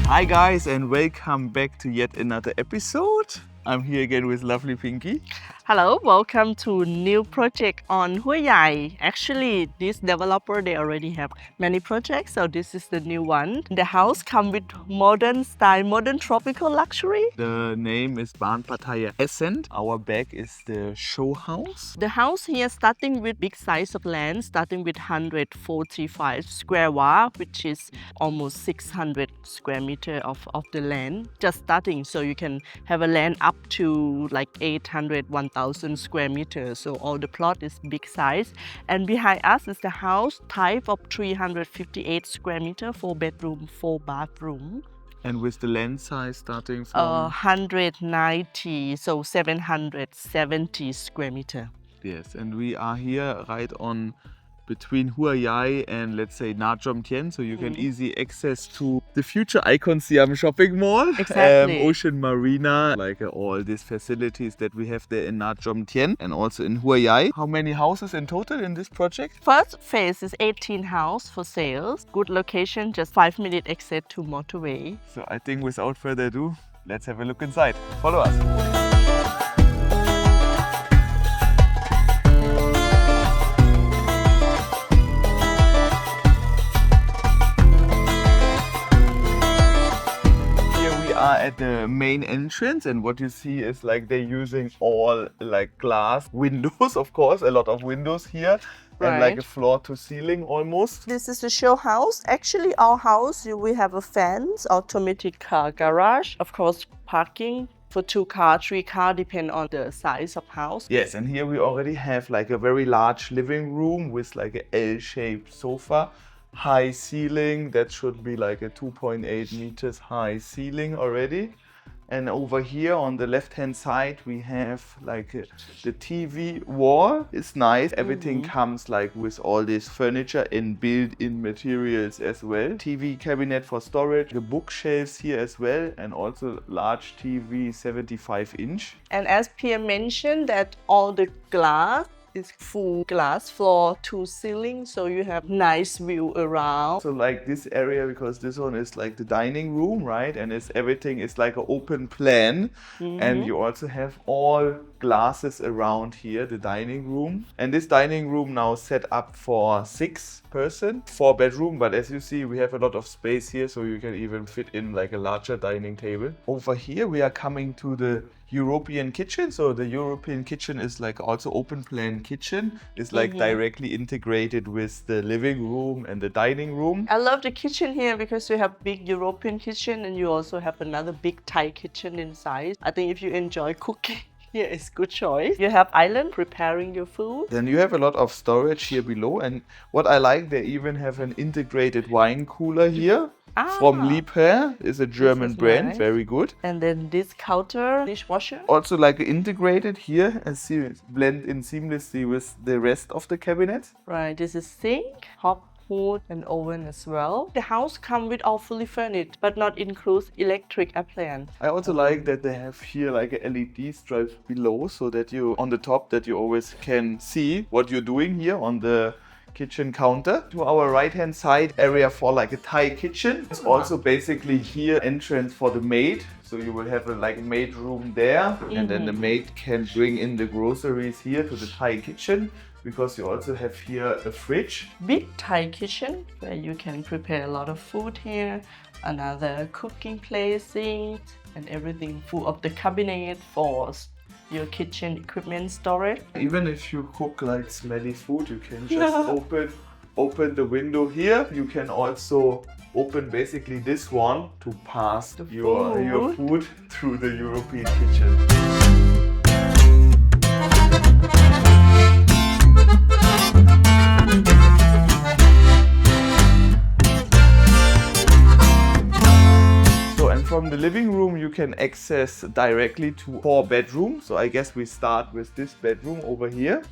Hi guys, and welcome back to yet another episode. I'm here again with lovely Pinky. Hello, welcome to new project on Huay Yai. Actually, this developer, they already have many projects, so this is the new one. The house come with modern style, modern tropical luxury. The name is Baan Pattaya Ascent. Our back is the show house. The house here starting with big size of land, starting with 145 square wa, which is almost 600 square meter of the land. Just starting, so you can have a land up to like 800, 1000 square meters. So all the plot is big size. And behind us is the house type of 358 square meter, 4 bedroom, 4 bathroom. And with the land size starting from 190, so 770 square meter. Yes, and we are here right on between Huay Yai and let's say Nha Trom Thien, so you can easy access to the future Icon Siam shopping mall, Exactly. Ocean Marina, like all these facilities that we have there in Nha Trom Thien and also in Huay Yai. How many houses in total in this project? First phase is 18 house for sales. Good location, just 5-minute exit to Motorway. So I think without further ado, let's have a look inside. Follow us. At the main entrance, and what you see is like they're using all like glass windows, of course, a lot of windows here, and like a floor to ceiling almost. This is the show house. Actually, our house, we have a fence, automatic car garage, of course, parking for 2 cars, 3 cars, depend on the size of house. Yes, and here we already have like a very large living room with like a L-shaped sofa. High ceiling, that should be like a 2.8 meters high ceiling already. And over here on the left hand side we have like the TV wall. It's nice, everything comes like with all this furniture and built-in materials as well. TV cabinet for storage, the bookshelves here as well, and also large TV 75 inch. And as Pierre mentioned, that all the glass is full glass floor to ceiling, so you have nice view around. So like this area, because this one is like the dining room, right? And everything is like an open plan. And you also have all glasses around here, the dining room. And this dining room now set up for 6 person, 4 bedroom, but as you see we have a lot of space here, so you can even fit in like a larger dining table. Over here we are coming to the European kitchen. So the European kitchen is like also open plan kitchen. It's like directly integrated with the living room and the dining room. I love the kitchen here because you have big European kitchen and you also have another big Thai kitchen inside. I think if you enjoy cooking, here is good choice. You have island preparing your food. Then you have a lot of storage here below, and what I like, they even have an integrated wine cooler here. From Liebherr, is a German brand, nice. Very good. And then this counter dishwasher. Also like integrated here and see it blend in seamlessly with the rest of the cabinet. Right, this is sink, hot hood and oven as well. The house comes with all fully furnished, but not includes electric appliance. I also like that they have here like a LED stripe below, so that you on the top that you always can see what you're doing here on the kitchen counter. To our right hand side, area for like a Thai kitchen. It's also basically here entrance for the maid. So you will have a like maid room there, and then the maid can bring in the groceries here to the Thai kitchen, because you also have here a fridge. Big Thai kitchen where you can prepare a lot of food here. Another cooking place, sink, and everything full of the cabinet for your kitchen equipment storage. Even if you cook like smelly food, you can just open the window here. You can also open basically this one to pass your food through the European kitchen. From the living room you can access directly to 4 bedrooms. So I guess we start with this bedroom over here.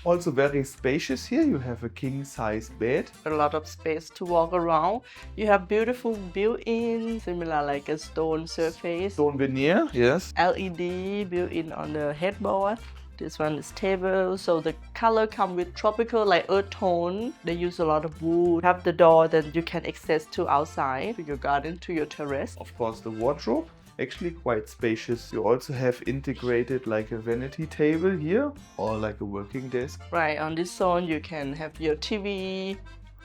Also very spacious here. You have a king size bed. A lot of space to walk around. You have beautiful built-in, similar like a stone surface. Stone veneer, yes. LED built-in on the headboard. This one is table, so the color come with tropical like earth tone. They use a lot of wood. Have the door that you can access to outside, to your garden, to your terrace. Of course, the wardrobe, actually quite spacious. You also have integrated like a vanity table here or like a working desk. Right, on this zone you can have your TV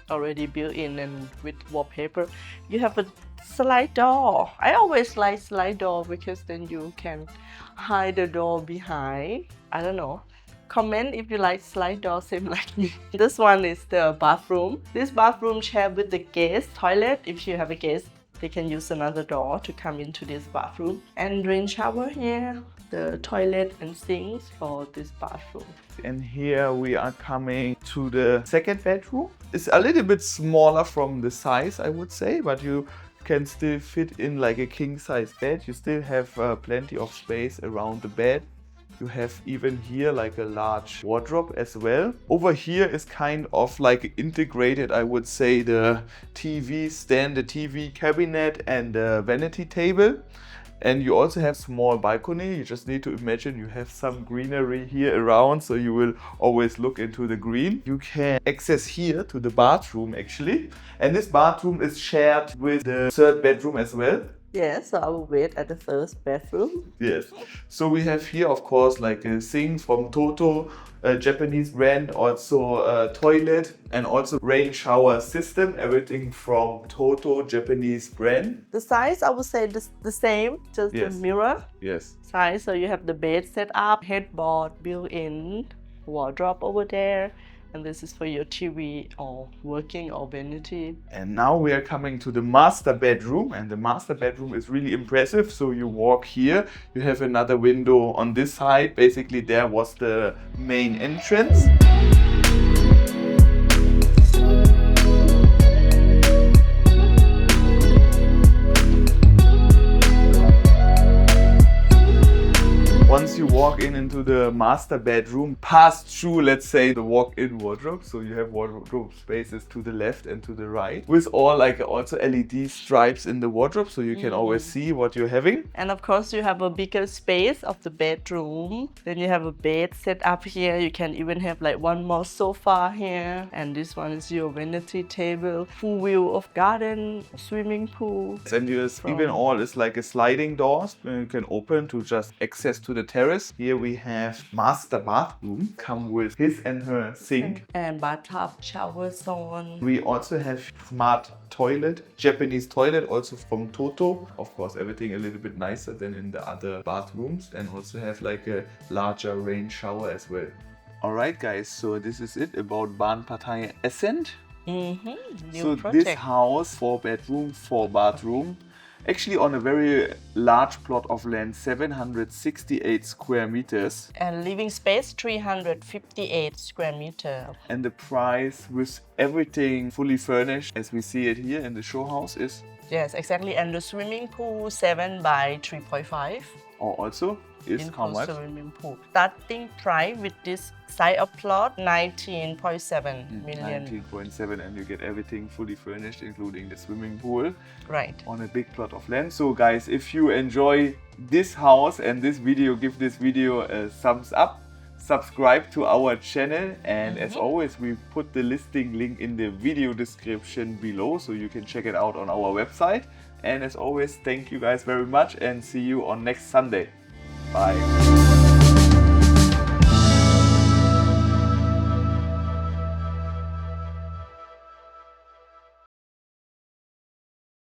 already built in and with wallpaper. You have a slide door. I always like slide door because then you can hide the door behind. I don't know. Comment if you like slide door, same like me. This one is the bathroom. This bathroom shared with the guest toilet. If you have a guest, they can use another door to come into this bathroom. And rain shower here, the toilet and sinks for this bathroom. And here we are coming to the second bedroom. It's a little bit smaller from the size, I would say, but you can still fit in like a king size bed. You still have plenty of space around the bed. You have even here like a large wardrobe as well. Over here is kind of like integrated, I would say, the TV stand, the TV cabinet and the vanity table. And you also have small balcony. You just need to imagine you have some greenery here around, so you will always look into the green. You can access here to the bathroom actually. And this bathroom is shared with the third bedroom as well. Yes, so I will wait at the first bedroom. Yes. So we have here, of course, like a sink from Toto, a Japanese brand, also a toilet and also rain shower system, everything from Toto, Japanese brand. The size, I would say the same, just Yes. the mirror Yes. size. So you have the bed set up, headboard built in, wardrobe over there. And this is for your TV or working or vanity. And now we are coming to the master bedroom, and the master bedroom is really impressive. So you walk here, you have another window on this side. Basically there was the main entrance. Once you walk into the master bedroom, pass through, let's say, the walk-in wardrobe. So you have wardrobe spaces to the left and to the right, with all like also LED stripes in the wardrobe, so you can always see what you're having. And of course you have a bigger space of the bedroom. Then you have a bed set up here. You can even have like one more sofa here. And this one is your vanity table. Full view of garden, swimming pool. And even all is like a sliding doors you can open to just access to the terrace. Here we have master bathroom, come with his and her sink. And bathtub, shower zone. We also have smart toilet, Japanese toilet, also from Toto. Of course, everything a little bit nicer than in the other bathrooms, and also have like a larger rain shower as well. Alright guys, so this is it about Baan Pattaya Ascent. New So project. this house, 4 bedroom, 4 bathroom, actually on a very large plot of land, 768 square meters. And living space 358 square meter. And the price with everything fully furnished, as we see it here in the show house, is Yes, exactly. And the swimming pool 7 by 3.5. or also is how much? Swimming pool. Starting price with this size of plot 19.7 million. 19.7, and you get everything fully furnished, including the swimming pool, Right. on a big plot of land. So guys, if you enjoy this house and this video, give this video a thumbs up, subscribe to our channel, and as always, we put the listing link in the video description below, so you can check it out on our website. And as always, thank you guys very much, and see you on next Sunday. Bye.